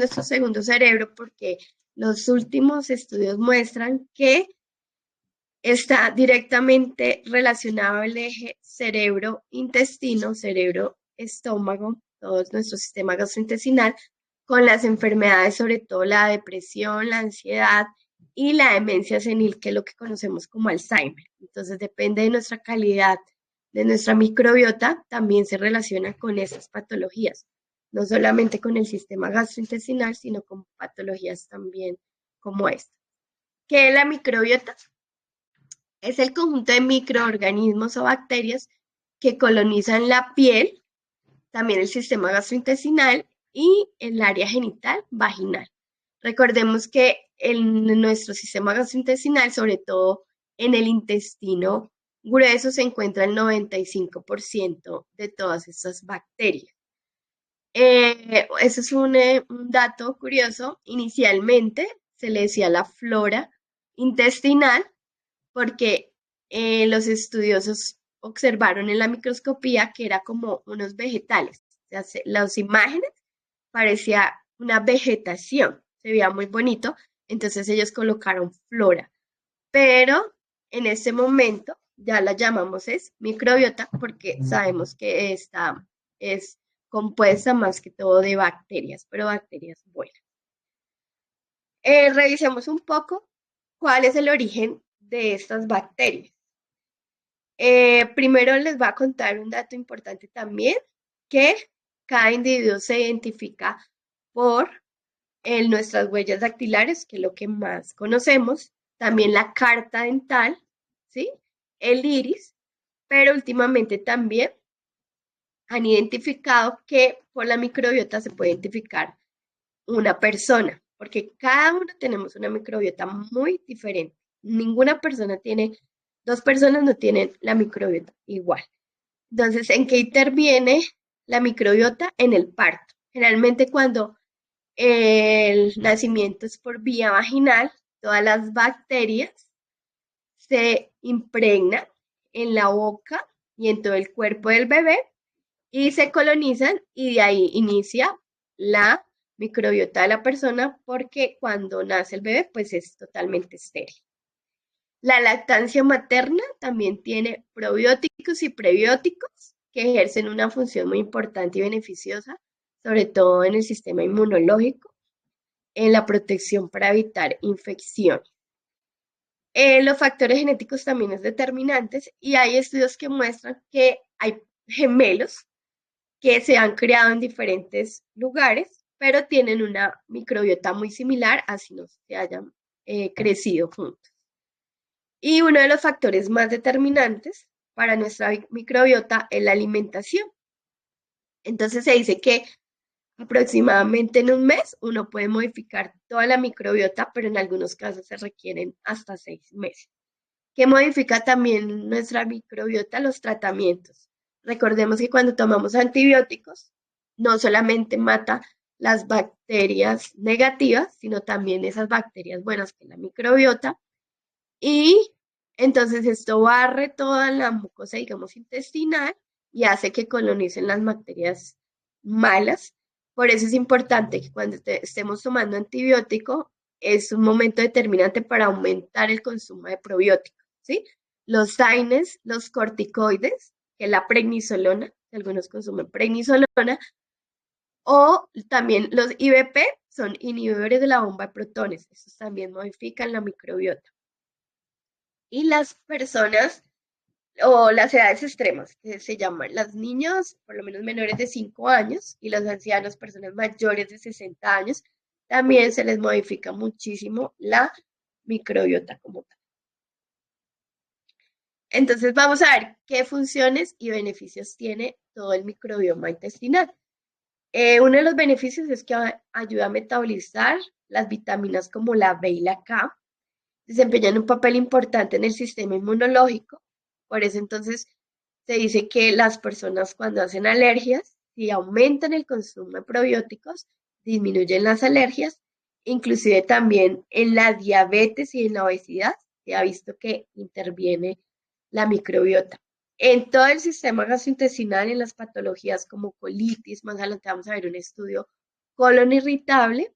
nuestro segundo cerebro porque los últimos estudios muestran que está directamente relacionado el eje cerebro-intestino, cerebro-estómago, todo nuestro sistema gastrointestinal, con las enfermedades, sobre todo la depresión, la ansiedad y la demencia senil, que es lo que conocemos como Alzheimer. Entonces, depende de nuestra calidad, de nuestra microbiota, también se relaciona con esas patologías, no solamente con el sistema gastrointestinal, sino con patologías también como esta. ¿Qué es la microbiota? Es el conjunto de microorganismos o bacterias que colonizan la piel, también el sistema gastrointestinal y el área genital vaginal. Recordemos que en nuestro sistema gastrointestinal, sobre todo en el intestino grueso, se encuentra el 95% de todas estas bacterias. Eso es un dato curioso. Inicialmente se le decía la flora intestinal porque los estudiosos observaron en la microscopía que era como unos vegetales. O sea, las imágenes parecía una vegetación, se veía muy bonito, entonces ellos colocaron flora. Pero en este momento ya la llamamos es microbiota porque sabemos que esta es compuesta más que todo de bacterias, pero bacterias buenas. Revisemos un poco cuál es el origen de estas bacterias. Primero les voy a contar un dato importante también, que cada individuo se identifica por nuestras huellas dactilares, que es lo que más conocemos, también la carta dental, ¿sí? El iris, pero últimamente también han identificado que por la microbiota se puede identificar una persona, porque cada uno tenemos una microbiota muy diferente. Ninguna persona tiene, dos personas no tienen la microbiota igual. Entonces, ¿en qué interviene la microbiota? En el parto. Generalmente cuando el nacimiento es por vía vaginal, todas las bacterias se impregnan en la boca y en todo el cuerpo del bebé y se colonizan y de ahí inicia la microbiota de la persona porque cuando nace el bebé pues es totalmente estéril. La lactancia materna también tiene probióticos y prebióticos que ejercen una función muy importante y beneficiosa, sobre todo en el sistema inmunológico, en la protección para evitar infecciones. Los factores genéticos también es determinantes y hay estudios que muestran que hay gemelos que se han creado en diferentes lugares, pero tienen una microbiota muy similar, así no se hayan crecido juntos. Y uno de los factores más determinantes para nuestra microbiota es la alimentación. Entonces se dice que aproximadamente en un mes uno puede modificar toda la microbiota, pero en algunos casos se requieren hasta 6 meses. ¿Qué modifica también nuestra microbiota? Los tratamientos. Recordemos que cuando tomamos antibióticos, no solamente mata las bacterias negativas, sino también esas bacterias buenas que es la microbiota. Y entonces esto barre toda la mucosa, digamos, intestinal y hace que colonicen las bacterias malas. Por eso es importante que cuando estemos tomando antibiótico, es un momento determinante para aumentar el consumo de probióticos, ¿sí? Los AINES, los corticoides, que es la prednisolona, algunos consumen prednisolona, o también los IBP, son inhibidores de la bomba de protones. Estos también modifican la microbiota. Y las personas o las edades extremas, que se llaman los niños por lo menos menores de 5 años y los ancianos, personas mayores de 60 años, también se les modifica muchísimo la microbiota como tal. Entonces vamos a ver qué funciones y beneficios tiene todo el microbioma intestinal. Uno de los beneficios es que ayuda a metabolizar las vitaminas como la B y la K, desempeñan un papel importante en el sistema inmunológico. Por eso entonces se dice que las personas cuando hacen alergias, si aumentan el consumo de probióticos, disminuyen las alergias, inclusive también en la diabetes y en la obesidad, se ha visto que interviene la microbiota. En todo el sistema gastrointestinal, en las patologías como colitis, más adelante vamos a ver un estudio colon irritable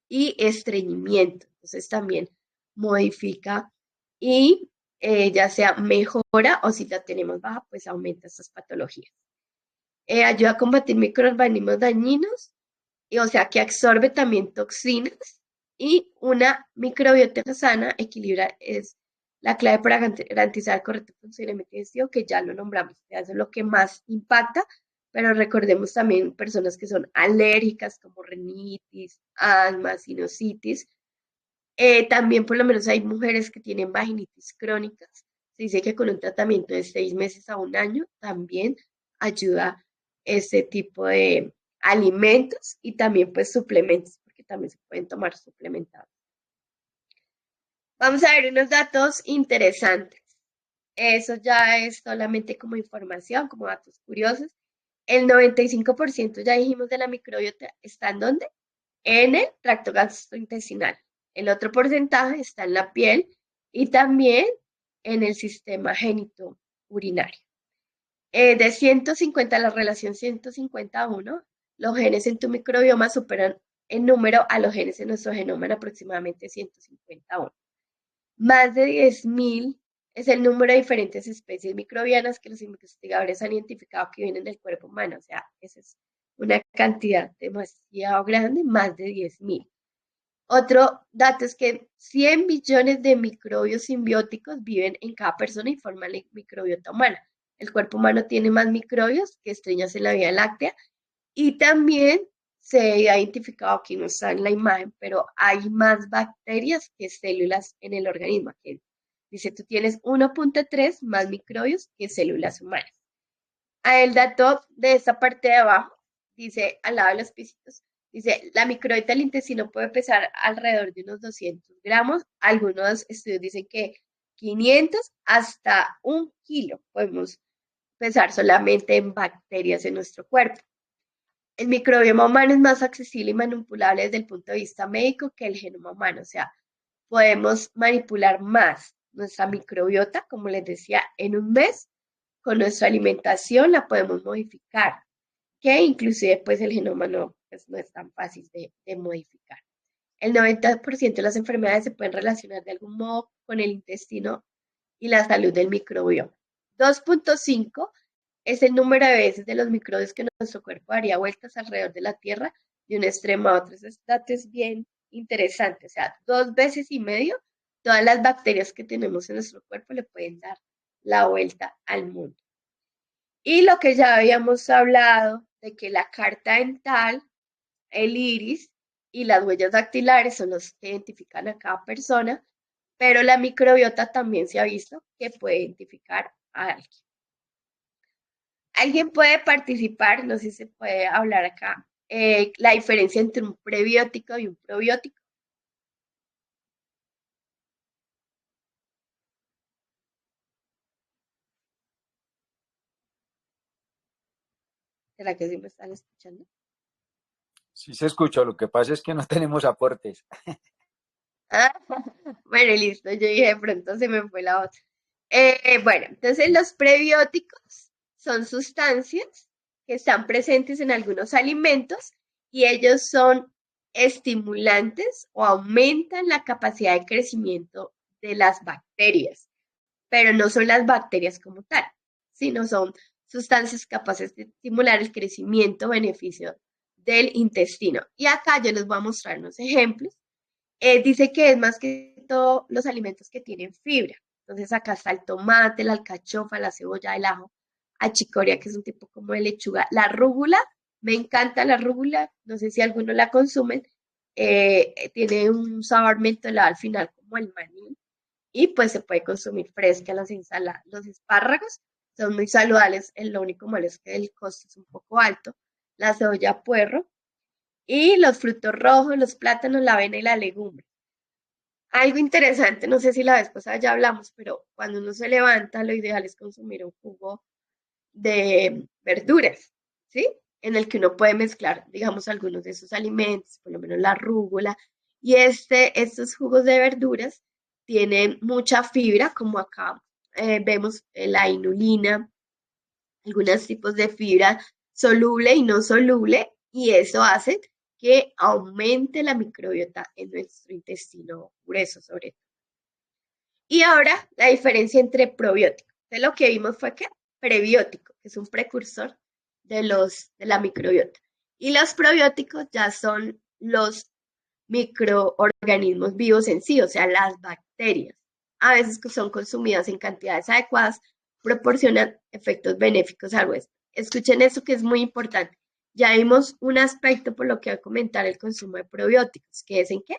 y estreñimiento. Entonces también modifica y ya sea mejora o si la tenemos baja, pues aumenta estas patologías. Ayuda a combatir microorganismos dañinos, y, o sea que absorbe también toxinas y una microbiota sana equilibra es la clave para garantizar el correcto funcionamiento digestivo, que ya lo nombramos, eso es lo que más impacta, pero recordemos también personas que son alérgicas como rinitis, asma, sinusitis. También por lo menos hay mujeres que tienen vaginitis crónicas. Se dice que con un tratamiento de 6 meses a un año también ayuda ese tipo de alimentos y también pues suplementos, porque también se pueden tomar suplementados. Vamos a ver unos datos interesantes. Eso ya es solamente como información, como datos curiosos. El 95% ya dijimos de la microbiota está en ¿dónde? En el tracto gastrointestinal. El otro porcentaje está en la piel y también en el sistema génito urinario. De 150, la relación 150 a 1, los genes en tu microbioma superan en número a los genes en nuestro genoma en aproximadamente 150 a 1. Más de 10.000 es el número de diferentes especies microbianas que los investigadores han identificado que vienen del cuerpo humano. O sea, esa es una cantidad demasiado grande, más de 10.000. Otro dato es que 100 billones de microbios simbióticos viven en cada persona y forman la microbiota humana. El cuerpo humano tiene más microbios que estrellas en la Vía Láctea y también se ha identificado, aquí no está en la imagen, pero hay más bacterias que células en el organismo. Que dice, tú tienes 1.3 más microbios que células humanas. El dato de esta parte de abajo, dice, al lado de los pisitos, dice, la microbiota del intestino puede pesar alrededor de unos 200 gramos. Algunos estudios dicen que 500 hasta 1 kilo podemos pesar solamente en bacterias en nuestro cuerpo. El microbioma humano es más accesible y manipulable desde el punto de vista médico que el genoma humano. O sea, podemos manipular más nuestra microbiota, como les decía, en un mes. Con nuestra alimentación la podemos modificar, que inclusive pues el genoma no, pues, no es tan fácil de modificar. El 90% de las enfermedades se pueden relacionar de algún modo con el intestino y la salud del microbioma. 2.5 es el número de veces de los microbios que nuestro cuerpo daría vueltas alrededor de la Tierra de un extremo a otro. Ese dato es bien interesante. O sea, 2 veces y medio todas las bacterias que tenemos en nuestro cuerpo le pueden dar la vuelta al mundo. Y lo que ya habíamos hablado de que la carta dental, el iris y las huellas dactilares son los que identifican a cada persona, pero la microbiota también se ha visto que puede identificar a alguien. Alguien puede participar, no sé si se puede hablar acá, la diferencia entre un prebiótico y un probiótico. ¿Será que sí me están escuchando? Sí se escucha, lo que pasa es que no tenemos aportes. Ah, bueno, listo, yo dije de pronto se me fue la otra. Bueno, entonces los prebióticos son sustancias que están presentes en algunos alimentos y ellos son estimulantes o aumentan la capacidad de crecimiento de las bacterias, pero no son las bacterias como tal, sino son sustancias capaces de estimular el crecimiento beneficio del intestino. Y acá yo les voy a mostrar unos ejemplos. Dice que es más que todo los alimentos que tienen fibra. Entonces acá está el tomate, la alcachofa, la cebolla, el ajo, achicoria, que es un tipo como de lechuga, la rúgula, me encanta la rúgula, no sé si alguno la consumen, tiene un sabor mentolado al final como el maní y pues se puede consumir fresca las ensaladas. Los espárragos son muy saludables, lo único malo es que el costo es un poco alto. La cebolla puerro y los frutos rojos, los plátanos, la avena y la legumbre. Algo interesante, no sé si la vez pasada ya hablamos, pero cuando uno se levanta, lo ideal es consumir un jugo de verduras, ¿sí? En el que uno puede mezclar, digamos, algunos de esos alimentos, por lo menos la rúgula. Y estos jugos de verduras tienen mucha fibra, como acá vemos la inulina, algunos tipos de fibra soluble y no soluble, y eso hace que aumente la microbiota en nuestro intestino grueso, sobre todo. Y ahora la diferencia entre probiótico. Entonces, lo que vimos fue que prebiótico, que es un precursor de la microbiota. Y los probióticos ya son los microorganismos vivos en sí, o sea, las bacterias. A veces son consumidas en cantidades adecuadas, proporcionan efectos benéficos al huésped. Escuchen eso que es muy importante. Ya vimos un aspecto por lo que voy a comentar el consumo de probióticos, que es en qué?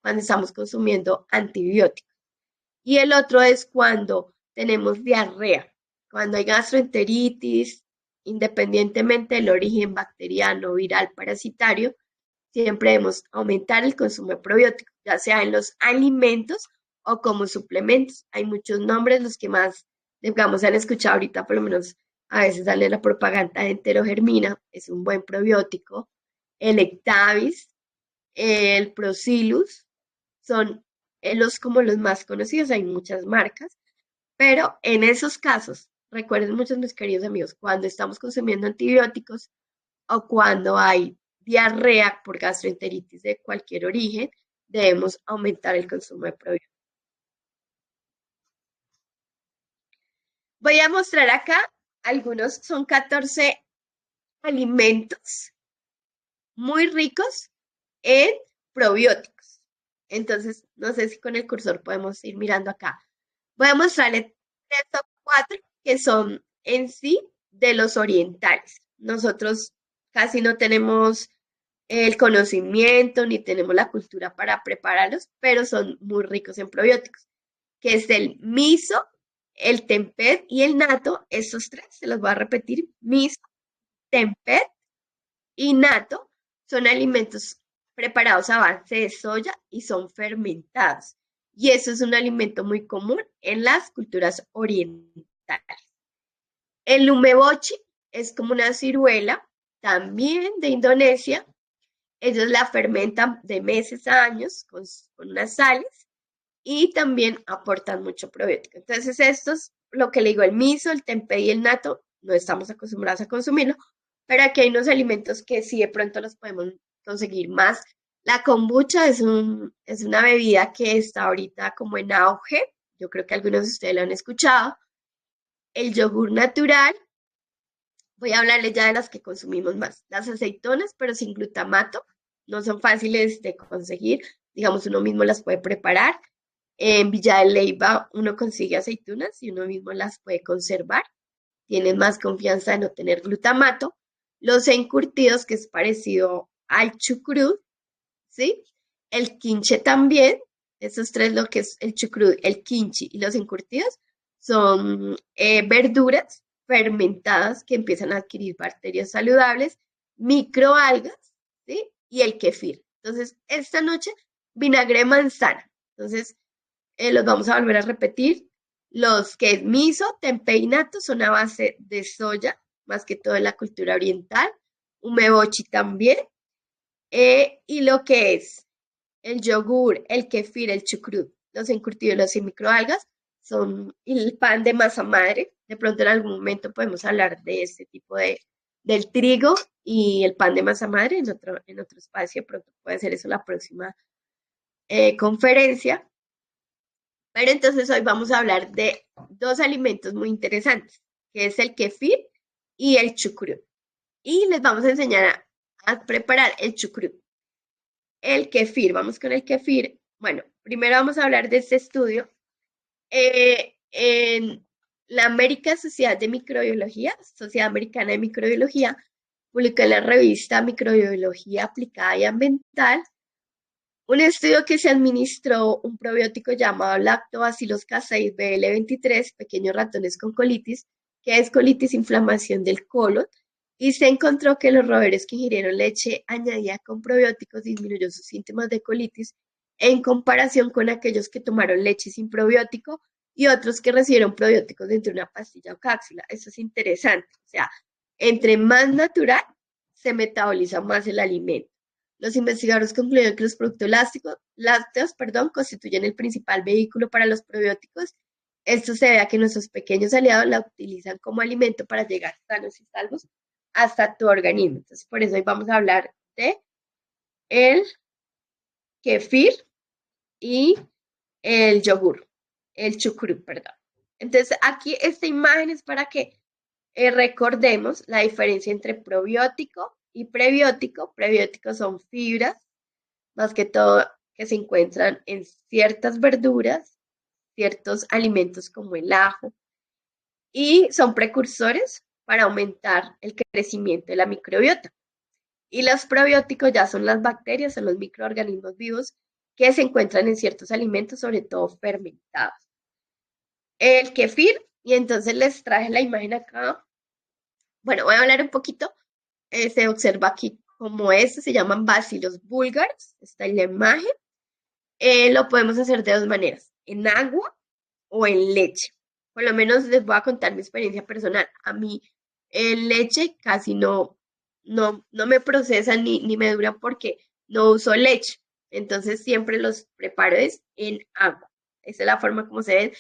Cuando estamos consumiendo antibióticos. Y el otro es cuando tenemos diarrea, cuando hay gastroenteritis, independientemente del origen bacteriano, viral, parasitario, siempre debemos aumentar el consumo de probióticos, ya sea en los alimentos o como suplementos. Hay muchos nombres, los que más, digamos, han escuchado ahorita, por lo menos a veces sale la propaganda de enterogermina, es un buen probiótico. El Ectavis, el Procilus, son como los más conocidos, hay muchas marcas, pero en esos casos, recuerden muchos mis queridos amigos, cuando estamos consumiendo antibióticos o cuando hay diarrea por gastroenteritis de cualquier origen, debemos aumentar el consumo de probióticos. Voy a mostrar acá algunos, son 14 alimentos muy ricos en probióticos. Entonces, no sé si con el cursor podemos ir mirando acá. Voy a mostrarles 3 o 4 que son en sí de los orientales. Nosotros casi no tenemos el conocimiento ni tenemos la cultura para prepararlos, pero son muy ricos en probióticos, que es el miso, el tempeh y el natto. Estos tres se los voy a repetir: miso, tempeh y natto. Son alimentos preparados a base de soya y son fermentados. Y eso es un alimento muy común en las culturas orientales. El umebochi es como una ciruela, también de Indonesia. Ellos la fermentan de meses a años con unas sales y también aportan mucho probiótico. Entonces, estos, lo que le digo, el miso, el tempeh y el natto, no estamos acostumbrados a consumirlo, pero aquí hay unos alimentos que sí de pronto los podemos conseguir más. La kombucha es una bebida que está ahorita como en auge. Yo creo que algunos de ustedes lo han escuchado. El yogur natural. Voy a hablarles ya de las que consumimos más. Las aceitonas, pero sin glutamato, no son fáciles de conseguir. Digamos, uno mismo las puede preparar. En Villa de Leyva uno consigue aceitunas y uno mismo las puede conservar. Tienen más confianza de no tener glutamato. Los encurtidos, que es parecido al chucrut, ¿sí? El quinche también. Esos tres, lo que es el chucrut, el quinche y los encurtidos, son verduras fermentadas que empiezan a adquirir bacterias saludables, microalgas, ¿sí? Y el kefir. Entonces, esta noche, vinagre de manzana. Entonces, los vamos a volver a repetir. Los que es miso, tempeh y natto son a base de soya, más que todo en la cultura oriental. Umebochi también. Y lo que es el yogur, el kefir, el chucrut, los encurtidos, las microalgas, son el pan de masa madre. De pronto en algún momento podemos hablar de este tipo del trigo y el pan de masa madre en otro espacio. De pronto puede ser eso la próxima conferencia. Pero entonces hoy vamos a hablar de dos alimentos muy interesantes, que es el kefir y el chucrut. Y les vamos a enseñar a preparar el chucrut. El kefir, vamos con el kefir. Bueno, primero vamos a hablar de este estudio. En la American Sociedad de Microbiología, Sociedad Americana de Microbiología, publicó en la revista Microbiología Aplicada y Ambiental un estudio que se administró un probiótico llamado Lactobacillus casei BL23, pequeños ratones con colitis, que es colitis, inflamación del colon, y se encontró que los roedores que ingirieron leche añadida con probióticos disminuyó sus síntomas de colitis en comparación con aquellos que tomaron leche sin probiótico y otros que recibieron probióticos dentro de una pastilla o cápsula. Eso es interesante. O sea, entre más natural, se metaboliza más el alimento. Los investigadores concluyeron que los productos lácteos, constituyen el principal vehículo para los probióticos. Esto se debe a que nuestros pequeños aliados la utilizan como alimento para llegar sanos y salvos hasta tu organismo. Entonces, por eso hoy vamos a hablar de el kefir y el yogur, el chucrut, perdón. Entonces, aquí esta imagen es para que recordemos la diferencia entre probiótico y prebiótico. Prebióticos son fibras, más que todo que se encuentran en ciertas verduras, ciertos alimentos como el ajo, y son precursores para aumentar el crecimiento de la microbiota. Y los probióticos ya son las bacterias, son los microorganismos vivos que se encuentran en ciertos alimentos, sobre todo fermentados. El kefir, y entonces les traje la imagen acá. Bueno, voy a hablar un poquito. Se observa aquí como se llaman bacilos búlgaros, está en la imagen. Lo podemos hacer de dos maneras, en agua o en leche. Por lo menos les voy a contar mi experiencia personal. A mí en leche casi no me procesan ni me duran porque no uso leche. Entonces siempre los preparo en agua. Esa es la forma como se ven.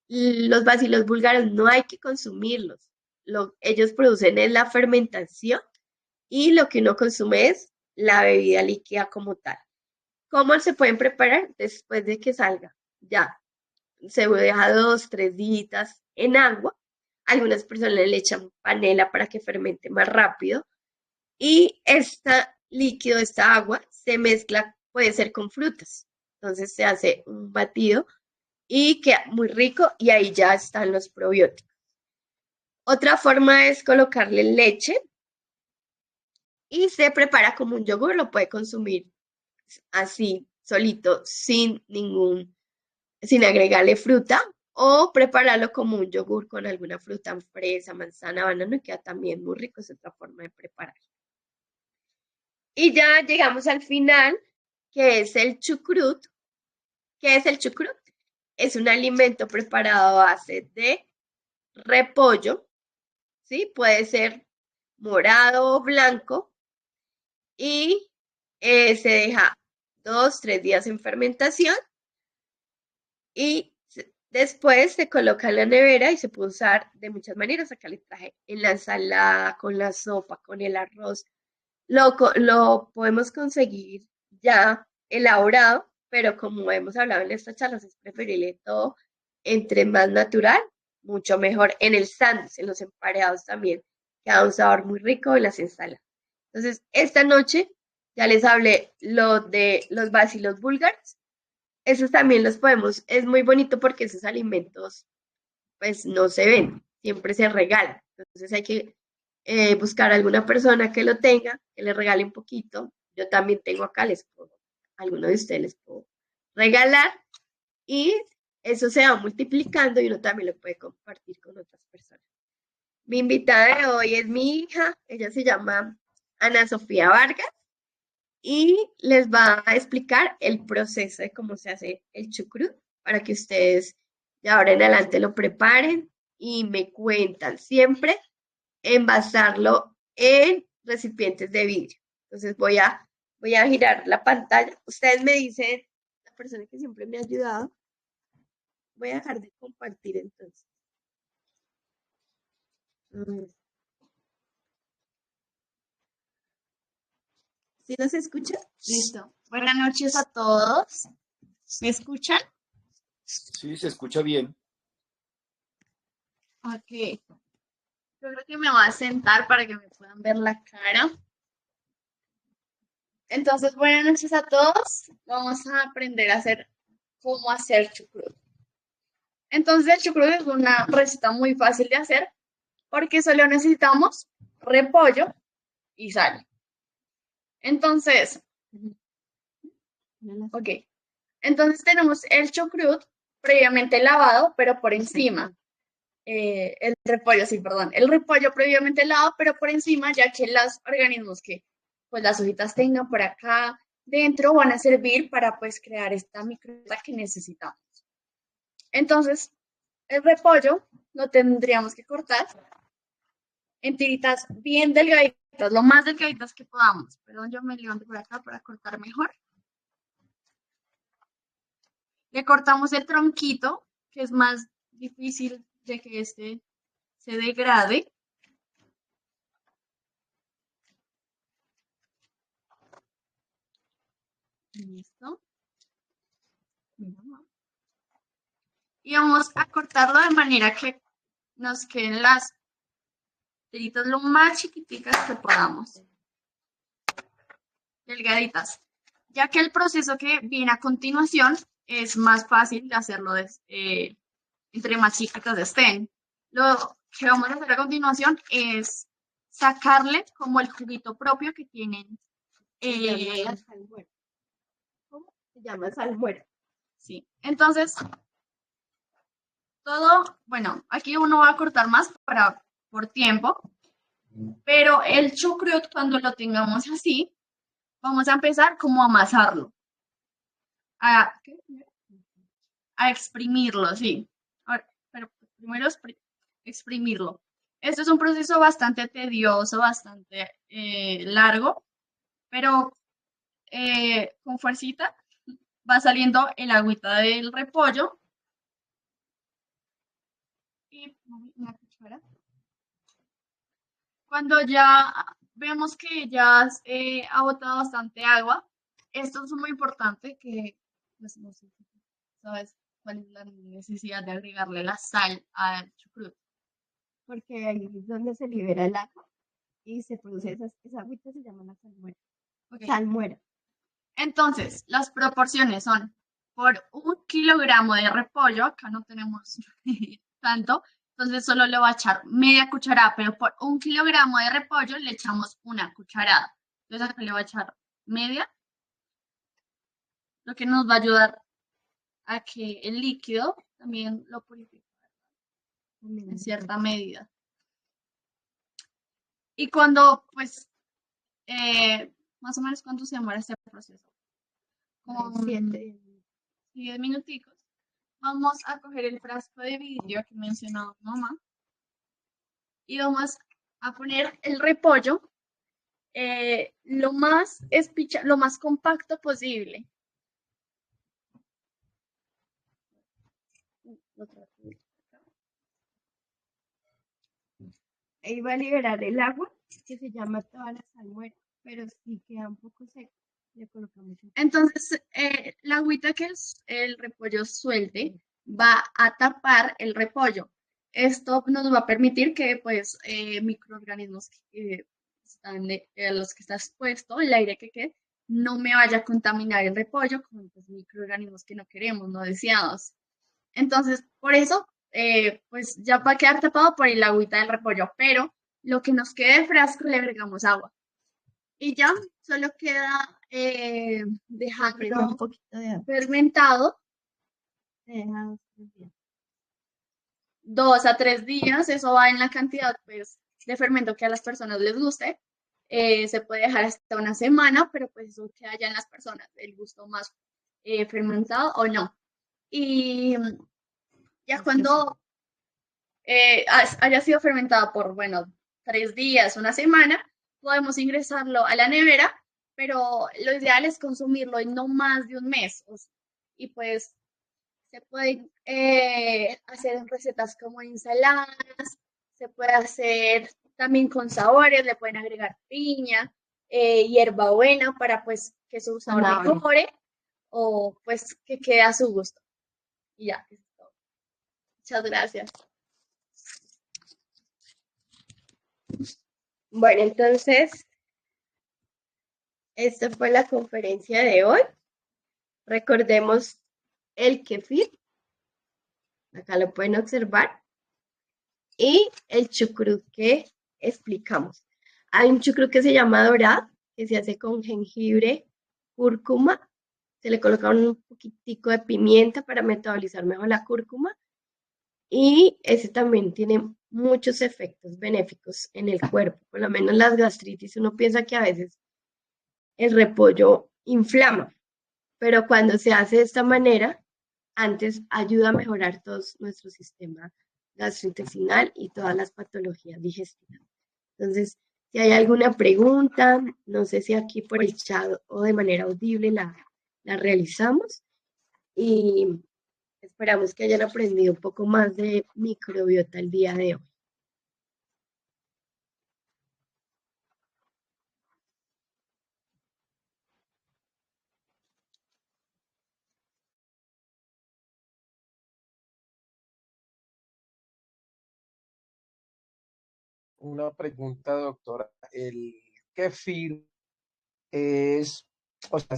Los bacilos búlgaros no hay que consumirlos. Ellos producen es la fermentación y lo que uno consume es la bebida líquida como tal. ¿Cómo se pueden preparar? Después de que salga ya se deja 2, 3 días en agua. Algunas personas le echan panela para que fermente más rápido. Y este líquido, esta agua, se mezcla, puede ser con frutas. Entonces se hace un batido y queda muy rico y ahí ya están los probióticos. Otra forma es colocarle leche y se prepara como un yogur, lo puede consumir así, solito, sin agregarle fruta, o prepararlo como un yogur con alguna fruta, fresa, manzana, banano, y queda también muy rico, es otra forma de preparar. Y ya llegamos al final, que es el chucrut. ¿Qué es el chucrut? Es un alimento preparado a base de repollo, ¿sí? Puede ser morado o blanco, y se deja 2, 3 días en fermentación y después se coloca en la nevera y se puede usar de muchas maneras. Acá le traje en la ensalada, con la sopa, con el arroz. Lo podemos conseguir ya elaborado, pero como hemos hablado en estas charlas, es preferible todo entre más natural, mucho mejor. En el sándwich, en los emparedados también, queda un sabor muy rico en las ensaladas. Entonces, esta noche ya les hablé lo de los bacilos búlgaros. Esos también los podemos, es muy bonito porque esos alimentos pues no se ven, siempre se regalan. Entonces hay que buscar a alguna persona que lo tenga, que le regale un poquito. Yo también tengo acá, alguno de ustedes les puedo regalar y eso se va multiplicando y uno también lo puede compartir con otras personas. Mi invitada de hoy es mi hija, ella se llama Ana Sofía Vargas y les va a explicar el proceso de cómo se hace el chucrut para que ustedes de ahora en adelante lo preparen y me cuentan siempre envasarlo en recipientes de vidrio. Entonces voy a girar la pantalla. Ustedes me dicen, la persona que siempre me ha ayudado, voy a dejar de compartir entonces. ¿Sí nos escucha? Listo. Buenas noches a todos. ¿Me escuchan? Sí, se escucha bien. Ok. Yo creo que me voy a sentar para que me puedan ver la cara. Entonces, buenas noches a todos. Vamos a aprender a hacer cómo hacer chucrut. Entonces, el chucrut es una receta muy fácil de hacer porque solo necesitamos repollo y sal. Entonces, ok. Entonces tenemos el chucrut previamente lavado, pero por encima. El repollo, sí, perdón. El repollo previamente lavado, pero por encima, ya que los organismos que pues las hojitas tengan por acá dentro van a servir para pues crear esta microbiota que necesitamos. Entonces, el repollo lo tendríamos que cortar en tiritas bien delgaditas, lo más delgaditas que podamos. Perdón, yo me levanto por acá para cortar mejor. Le cortamos el tronquito, que es más difícil de que este se degrade. Listo. Y vamos a cortarlo de manera que nos queden las tiritas lo más chiquiticas que podamos. Delgaditas. Ya que el proceso que viene a continuación es más fácil de hacerlo entre más chiquitas estén. Lo que vamos a hacer a continuación es sacarle como el juguito propio que tienen. ¿Cómo se llama? Salmuera. Sí. Entonces, bueno, aquí uno va a cortar más por tiempo, pero el chucrut cuando lo tengamos así, vamos a empezar como a amasarlo, a exprimirlo, sí. Pero primero exprimirlo. Esto es un proceso bastante tedioso, bastante largo, pero con fuercita va saliendo el agüita del repollo. Y una cuchara. Cuando ya vemos que ya ha botado bastante agua, esto es muy importante que, pues, no sé si sabes cuál es la necesidad de agregarle la sal al chucrut. Porque ahí es donde se libera el agua y se produce esa agüita, se llama la salmuera. Okay. Salmuera. Entonces, las proporciones son por 1 kilogramo de repollo, acá no tenemos tanto, entonces solo le voy a echar media cucharada, pero por 1 kilogramo de repollo le echamos 1 cucharada. Entonces acá le voy a echar media, lo que nos va a ayudar a que el líquido también lo purifique en cierta medida. Y cuando, pues, más o menos, ¿cuánto se demora este proceso? Como 10 minuticos. Vamos a coger el frasco de vidrio que mencionó mamá y vamos a poner el repollo lo más compacto posible. Ahí va a liberar el agua, que se llama toda la salmuera, pero si queda un poco seco, le colocamos un poco. Entonces, la agüita que el repollo suelte va a tapar el repollo. Esto nos va a permitir que, pues, microorganismos que están a los que está expuesto, el aire que quede, no me vaya a contaminar el repollo con, pues, microorganismos que no queremos, no deseados. Entonces, por eso, pues ya va a quedar tapado por el agüita del repollo, pero lo que nos quede de frasco le agregamos agua. Y ya, solo queda dejarlo un poquito de agua. fermentado Se deja 2 días. 2 a 3 días, eso va en la cantidad, pues, de fermento que a las personas les guste. Se puede dejar hasta una semana, pero pues eso queda ya en las personas, el gusto más fermentado o no. Y ya cuando haya sido fermentado por, bueno, 3 días, una semana, podemos ingresarlo a la nevera, pero lo ideal es consumirlo en no más de un mes. Y pues se pueden hacer recetas como ensaladas, se puede hacer también con sabores, le pueden agregar piña, hierbabuena para pues que su sabor mejore o pues que quede a su gusto. Y ya, eso es todo. Muchas gracias. Bueno, entonces, esta fue la conferencia de hoy. Recordemos el kefir, acá lo pueden observar, y el chucrut que explicamos. Hay un chucrut que se llama dorado, que se hace con jengibre, cúrcuma, se le coloca un poquitico de pimienta para metabolizar mejor la cúrcuma, y ese también tiene muchos efectos benéficos en el cuerpo, por lo menos las gastritis. Uno piensa que a veces el repollo inflama, pero cuando se hace de esta manera, antes ayuda a mejorar todo nuestro sistema gastrointestinal y todas las patologías digestivas. Entonces, si hay alguna pregunta, no sé si aquí por el chat o de manera audible la realizamos, y esperamos que hayan aprendido un poco más de microbiota el día de hoy. una pregunta, doctora. ¿El kefir es, o sea,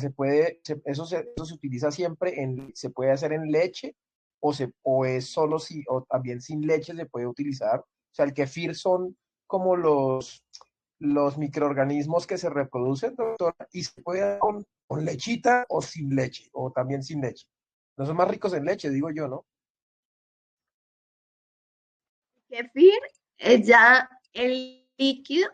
eso se utiliza siempre se puede hacer en leche o es solo si, o también sin leche se puede utilizar? O sea, el kefir son como los microorganismos que se reproducen, doctora, y se puede dar con lechita o sin leche, o también sin leche. No son más ricos en leche, digo yo, ¿no? Kefir es ya el líquido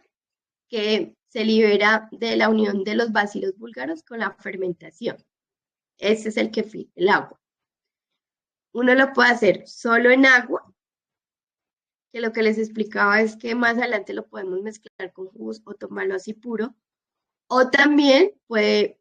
que se libera de la unión de los bacilos búlgaros con la fermentación. Ese es el kefir, el agua. Uno lo puede hacer solo en agua, que lo que les explicaba es que más adelante lo podemos mezclar con jugos o tomarlo así puro, o también puede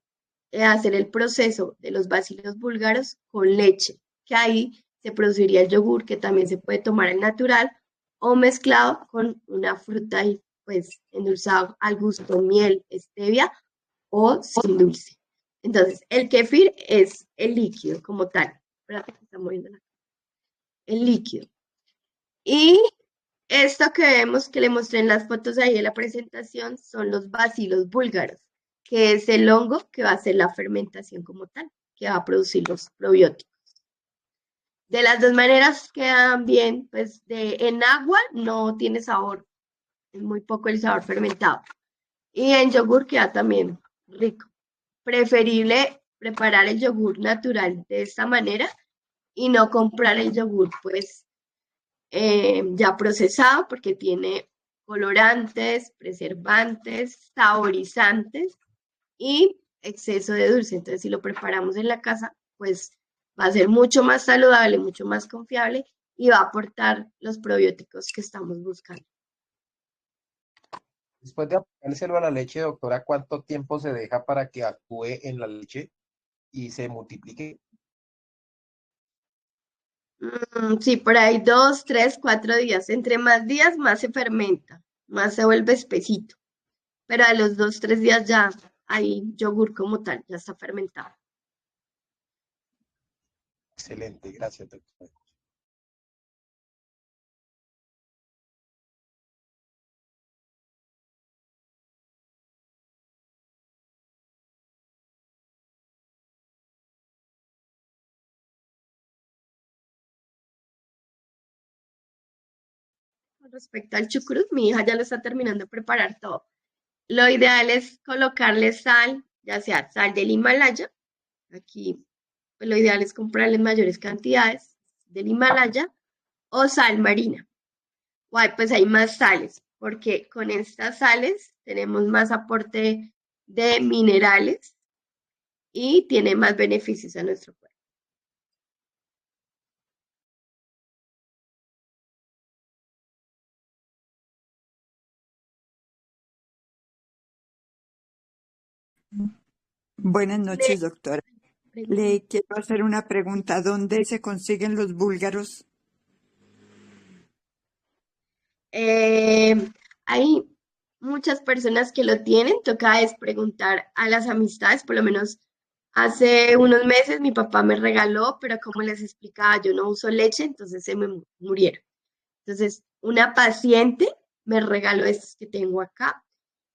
hacer el proceso de los bacilos búlgaros con leche, que ahí se produciría el yogur, que también se puede tomar al natural, o mezclado con una fruta y pues endulzado al gusto, miel, stevia o sin dulce. Entonces, el kefir es el líquido como tal. Espérate que está moviendo el líquido. Y esto que vemos que le mostré en las fotos ahí de la presentación son los bacilos búlgaros, que es el hongo que va a hacer la fermentación como tal, que va a producir los probióticos. De las dos maneras quedan bien, pues en agua no tiene sabor, es muy poco el sabor fermentado. Y en yogur queda también rico. Preferible preparar el yogur natural de esta manera y no comprar el yogur pues ya procesado porque tiene colorantes, preservantes, saborizantes y exceso de dulce. Entonces, si lo preparamos en la casa, pues va a ser mucho más saludable, mucho más confiable y va a aportar los probióticos que estamos buscando. Después de aplicárselo a la leche, doctora, ¿cuánto tiempo se deja para que actúe en la leche y se multiplique? Sí, por ahí 2, 3, 4 días. Entre más días, más se fermenta, más se vuelve espesito. Pero a los 2, 3 días ya hay yogur como tal, ya está fermentado. Excelente, gracias, doctora. Con respecto al chucrut, mi hija ya lo está terminando de preparar todo. Lo ideal es colocarle sal, ya sea sal del Himalaya. Aquí, pues, lo ideal es comprarle en mayores cantidades del Himalaya o sal marina. Guay, pues hay más sales, porque con estas sales tenemos más aporte de minerales y tiene más beneficios a nuestro cuerpo. Buenas noches, doctora. Pregunta. Le quiero hacer una pregunta. ¿Dónde se consiguen los búlgaros? Hay muchas personas que lo tienen, toca es preguntar a las amistades, por lo menos hace unos meses mi papá me regaló, pero como les explicaba, yo no uso leche, entonces se me murieron. Entonces, una paciente me regaló estos que tengo acá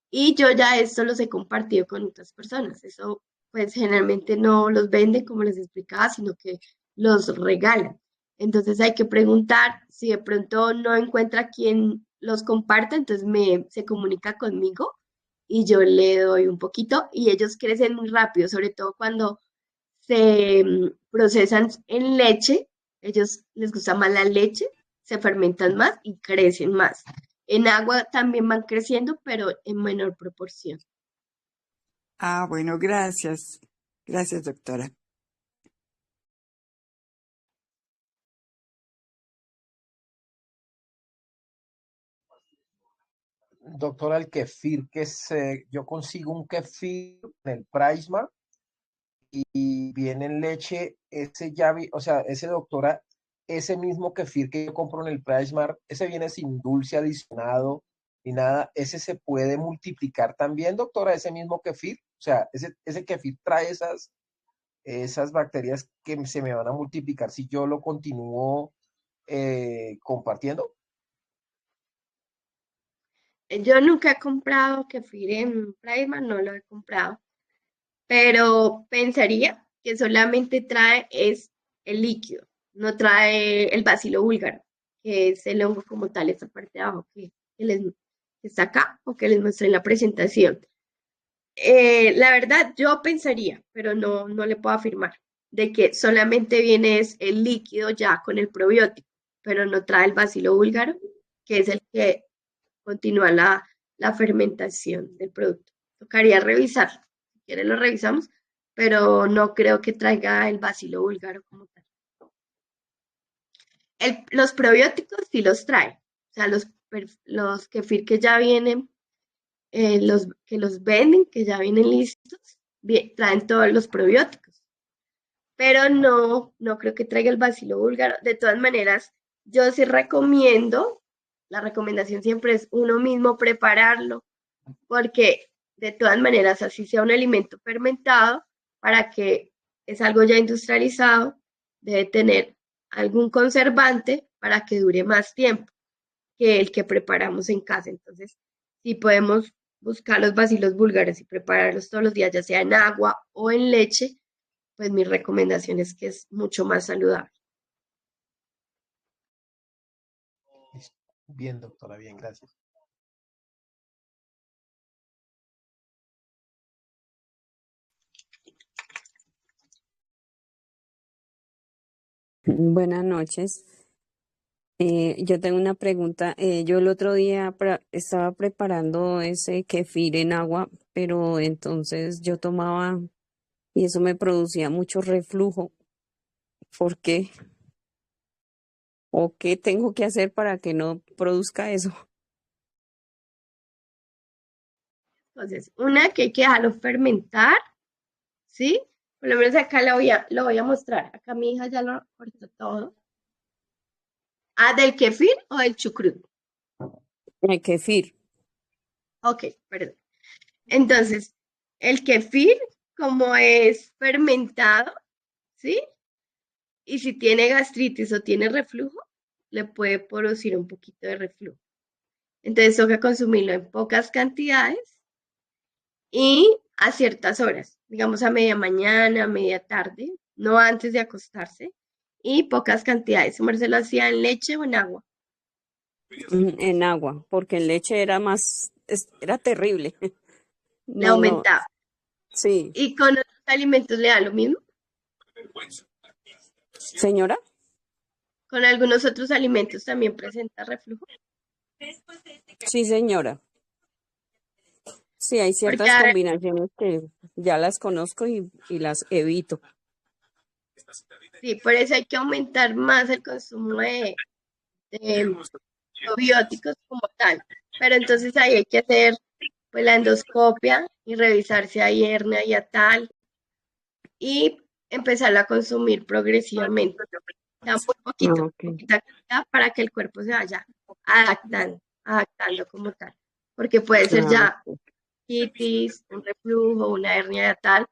y yo ya esto los he compartido con otras personas. Eso, pues generalmente no los venden como les explicaba, sino que los regalan. Entonces hay que preguntar si de pronto no encuentra quien los comparta, entonces se comunica conmigo y yo le doy un poquito y ellos crecen muy rápido, sobre todo cuando se procesan en leche, ellos les gusta más la leche, se fermentan más y crecen más. En agua también van creciendo, pero en menor proporción. Ah, bueno, gracias. Gracias, doctora. Doctora, el kefir yo consigo un kefir en el Prisma y viene en leche, o sea, ese doctora, ese mismo kefir que yo compro en el Prismar, ese viene sin dulce adicionado ni nada, ese se puede multiplicar también, doctora, ese mismo kefir, o sea, ese kefir trae esas bacterias que se me van a multiplicar si yo lo continúo compartiendo. Yo nunca he comprado kefir en Primark, no lo he comprado, pero pensaría que solamente trae es el líquido, no trae el bacilo búlgaro, que es el hongo como tal, esta parte de abajo que está acá o que les mostré en la presentación. La verdad, yo pensaría, pero no le puedo afirmar, de que solamente viene es el líquido ya con el probiótico, pero no trae el bacilo búlgaro, que es el que continúa la fermentación del producto. Tocaría revisar, si quieren lo revisamos, pero no creo que traiga el bacilo búlgaro como tal. Los probióticos sí los trae, o sea, los kefir que ya vienen, los que los venden, que ya vienen listos, traen todos los probióticos, pero no creo que traiga el bacilo búlgaro. De todas maneras, yo sí recomiendo, la recomendación siempre es uno mismo prepararlo, porque de todas maneras, así sea un alimento fermentado, para que es algo ya industrializado, debe tener algún conservante para que dure más tiempo que el que preparamos en casa. Entonces, si podemos buscar los bacilos búlgaros y prepararlos todos los días, ya sea en agua o en leche, pues mi recomendación es que es mucho más saludable. Bien, doctora, bien, gracias. Buenas noches. Yo tengo una pregunta. Yo el otro día estaba preparando ese kefir en agua, pero entonces yo tomaba y eso me producía mucho reflujo. ¿Por qué? ¿O qué tengo que hacer para que no produzca eso? Entonces, una que hay que dejarlo fermentar, ¿sí? Por lo menos acá lo voy a mostrar. Acá mi hija ya lo cortó todo. Ah, ¿del kefir o del chucrut? El kefir. Ok, perdón. Entonces, el kefir, como es fermentado, ¿sí? Y si tiene gastritis o tiene reflujo, le puede producir un poquito de reflujo. Entonces, toca consumirlo en pocas cantidades y a ciertas horas, digamos a media mañana, a media tarde, no antes de acostarse, y pocas cantidades. Sumérselo hacía en leche o en agua. En agua, porque en leche era era terrible. Le No, no, aumentaba. sí. Y con otros alimentos le da lo mismo. Señora, Con algunos otros alimentos también presenta reflujo. sí, señora. Sí, hay Porque ciertas combinaciones que ya las conozco y las evito. sí, por eso hay que aumentar más el consumo de probióticos como tal. Pero entonces ahí hay que hacer pues la endoscopia y revisar si hay hernia y tal y empezarla a consumir progresivamente. Da muy Ah, poquito, ok. poquita cantidad para que el cuerpo se vaya adaptando como tal. Porque puede ser Ah, ya quitis, un reflujo, una hernia tal,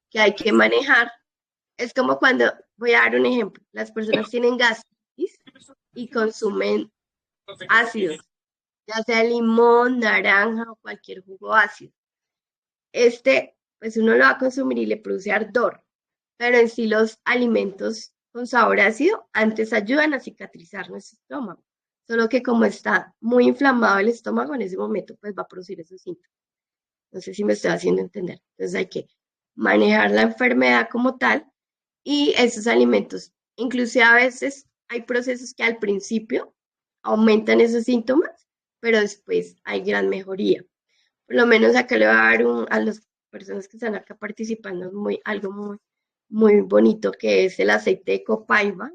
que hay que manejar. Es como cuando, voy a dar un ejemplo, las personas tienen gastritis y consumen ácidos, ya sea limón, naranja o cualquier jugo ácido. Pues uno lo va a consumir y le produce ardor, pero en sí los alimentos con sabor ácido antes ayudan a cicatrizar nuestro estómago. Solo que como está muy inflamado el estómago en ese momento, pues va a producir esos síntomas. No sé si me estoy haciendo entender. Entonces hay que manejar la enfermedad como tal y esos alimentos. Inclusive a veces hay procesos que al principio aumentan esos síntomas, pero después hay gran mejoría. Por lo menos acá le voy a dar a las personas que están acá participando algo muy bonito que es el aceite de copaiba,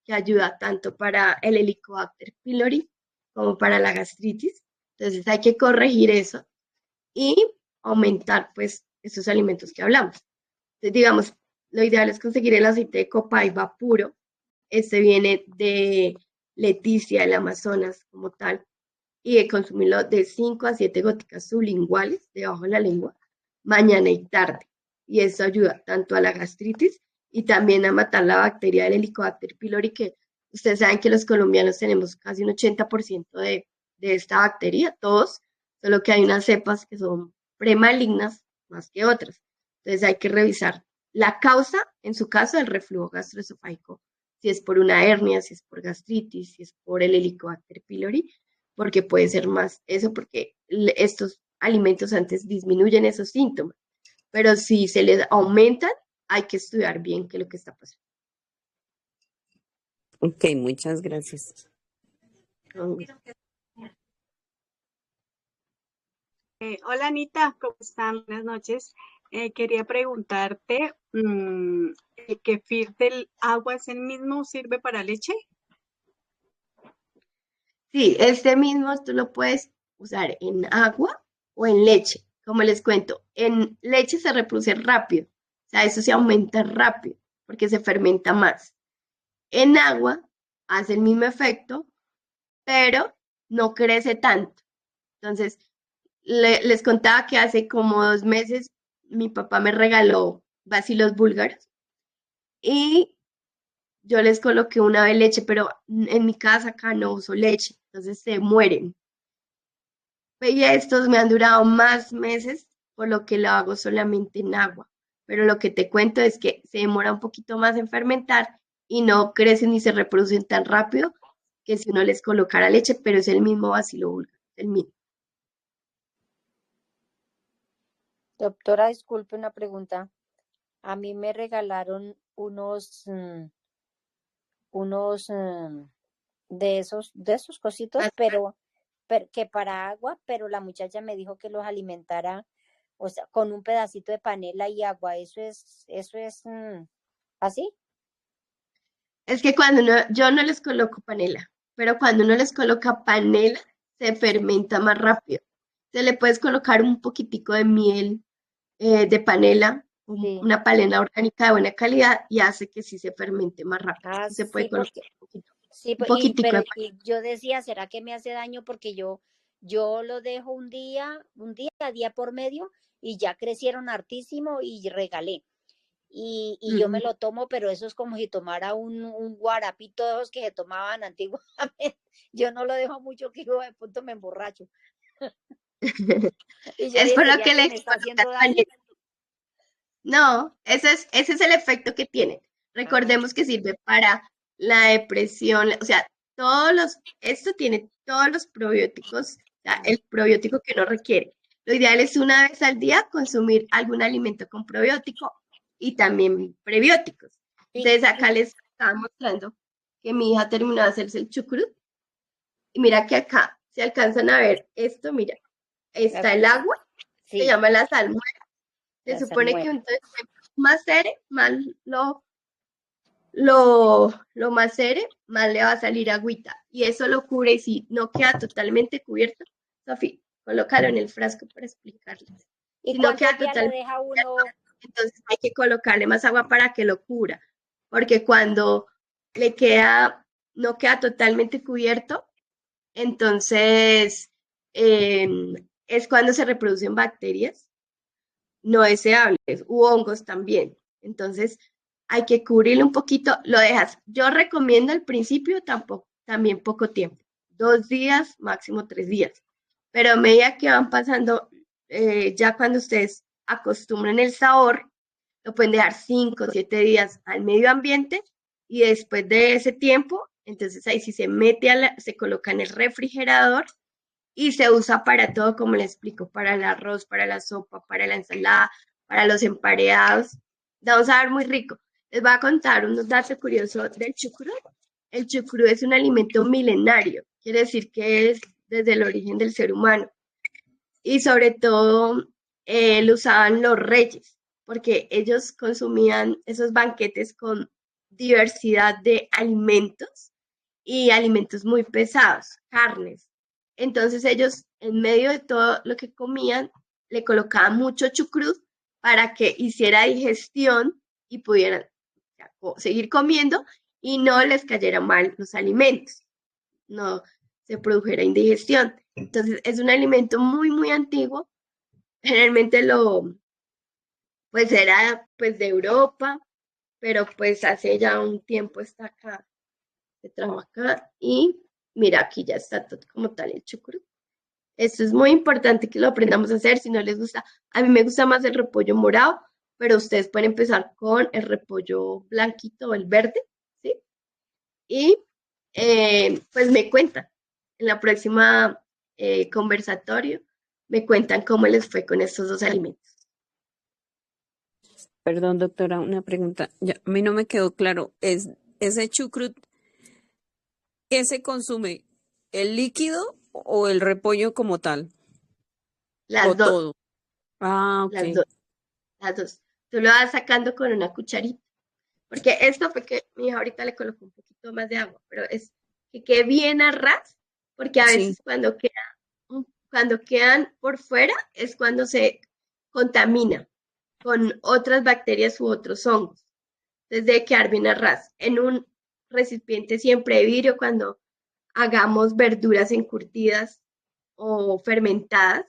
que ayuda tanto para el Helicobacter pylori como para la gastritis. Entonces hay que corregir eso y aumentar pues esos alimentos que hablamos. Entonces, digamos, lo ideal es conseguir el aceite de copaiba puro. Este viene de Leticia, el Amazonas como tal, y de consumirlo de 5 a 7 goticas sublinguales debajo de la lengua, mañana y tarde. Y eso ayuda tanto a la gastritis y también a matar la bacteria del Helicobacter pylori, que ustedes saben que los colombianos tenemos casi un 80% de esta bacteria, todos solo que hay unas cepas que son premalignas más que otras. Entonces hay que revisar la causa, en su caso, del reflujo gastroesofágico, si es por una hernia, si es por gastritis, si es por el Helicobacter pylori, porque puede ser más eso, porque estos alimentos antes disminuyen esos síntomas, pero si se les aumentan, hay que estudiar bien qué es lo que está pasando. Ok, muchas gracias. Hola Anita, ¿cómo están? Buenas noches. Quería preguntarte, ¿el kefir del agua es el mismo, sirve para leche? Sí, este mismo tú lo puedes usar en agua o en leche. Como les cuento, en leche se reproduce rápido, o sea, eso se aumenta rápido porque se fermenta más. En agua hace el mismo efecto, pero no crece tanto. Entonces, les contaba que hace como 2 meses mi papá me regaló bacilos búlgaros y yo les coloqué una vez leche, pero en mi casa acá no uso leche, entonces se mueren. Y estos me han durado más meses, por lo que lo hago solamente en agua. Pero lo que te cuento es que se demora un poquito más en fermentar y no crecen ni se reproducen tan rápido que si uno les colocara leche, pero es el mismo bacilo búlgaro, el mismo. Doctora, disculpe una pregunta. A mí me regalaron unos de esos cositos, pero que para agua, pero la muchacha me dijo que los alimentara, o sea, con un pedacito de panela y agua. Eso es así. Es que yo no les coloco panela, pero cuando uno les coloca panela, se fermenta más rápido. Se le puedes colocar un poquitico de miel de panela, Sí. una panela orgánica de buena calidad y hace que sí se fermente más rápido. Ah, Sí se puede sí, colocar porque un poquitico de y yo decía, ¿será que me hace daño? Porque yo lo dejo día por medio, y ya crecieron hartísimo y regalé. Y yo me panela. lo tomo, pero eso es como si tomara un guarapito de esos que se tomaban antiguamente. Yo no lo dejo mucho, que yo de punto me emborracho. Y yo Es dije, por lo ¿sería que que le me está colocas haciendo daño? panela. No, ese es el efecto que tiene. Ah, Recordemos que sirve para la depresión, o sea, esto tiene todos los probióticos, o sea, el probiótico que uno requiere. Lo ideal es una vez al día consumir algún alimento con probiótico y también prebióticos. y, Entonces acá les estaba mostrando que mi hija terminó de hacerse el chucrut y mira que acá se alcanzan a ver esto, mira, está el agua, se sí, llama la salmuera. Se la supone que salmuera. entonces más macere, más lo macere, más le va a salir agüita. Y eso lo cubre y si no queda totalmente cubierto, Sofía, colócalo en el frasco para explicarles. ¿Y Si no cuántos queda días lo totalmente deja cubierto, uno? entonces hay que colocarle más agua para que lo cubra. Porque cuando le queda, no queda totalmente cubierto, entonces eh, es cuando se reproducen bacterias no deseables u hongos también. Entonces, hay que cubrirlo un poquito, lo dejas. Yo recomiendo al principio también poco tiempo, 2 días, máximo 3 días. Pero a medida que van pasando, ya cuando ustedes acostumbren el sabor, lo pueden dejar 5 o 7 días al medio ambiente y después de ese tiempo, entonces ahí sí se mete, se coloca en el refrigerador y se usa para todo, como le explico, para el arroz, para la sopa, para la ensalada, para los emparedados. Da un sabor muy rico. Les voy a contar unos datos curiosos del chucrut. El chucrut es un alimento milenario, quiere decir que es desde el origen del ser humano. Y sobre todo lo usaban los reyes, porque ellos consumían esos banquetes con diversidad de alimentos y alimentos muy pesados, carnes. Entonces ellos, en medio de todo lo que comían, le colocaban mucho chucrut para que hiciera digestión y pudieran seguir comiendo y no les cayera mal los alimentos, no se produjera indigestión. Entonces es un alimento muy, muy antiguo. Generalmente pues era pues de Europa, pero pues hace ya un tiempo está acá, se trajo acá y mira, aquí ya está todo como tal el chucrut. Esto es muy importante que lo aprendamos a hacer. Si no les gusta, a mí me gusta más el repollo morado, pero ustedes pueden empezar con el repollo blanquito o el verde, ¿sí? Y pues me cuentan en la próxima conversatorio, me cuentan cómo les fue con estos dos alimentos. Perdón, doctora, una pregunta. Ya, a mí no me quedó claro. ¿Ese chucrut, qué se consume? ¿El líquido o el repollo como tal? Las ¿O dos, todo? Ah, las ok. dos, las dos. Tú lo vas sacando con una cucharita, porque esto fue que mi hija ahorita le colocó un poquito más de agua, pero es que quede bien a ras, porque a Sí. veces cuando quedan por fuera es cuando se contamina con otras bacterias u otros hongos. Entonces debe quedar bien a ras. En un recipiente siempre de vidrio cuando hagamos verduras encurtidas o fermentadas,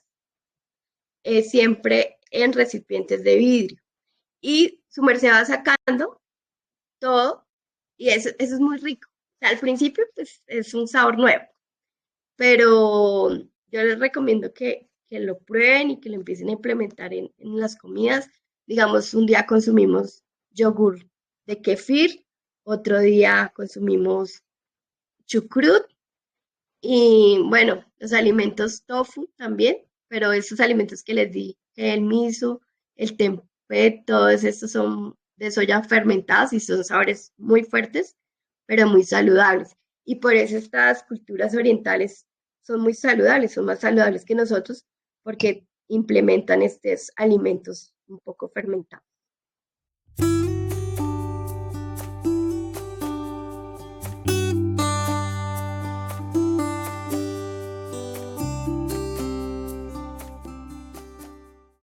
siempre en recipientes de vidrio. Y su merced va sacando todo y eso es muy rico. O sea, al principio pues, es un sabor nuevo, pero yo les recomiendo que lo prueben y que lo empiecen a implementar en las comidas. Digamos, un día consumimos yogur de kefir, otro día consumimos chucrut y bueno, los alimentos tofu también, pero esos alimentos que les di, el miso, el tempeh, todos estos son de soya fermentados y son sabores muy fuertes, pero muy saludables. Y por eso estas culturas orientales son muy saludables, son más saludables que nosotros porque implementan estos alimentos un poco fermentados.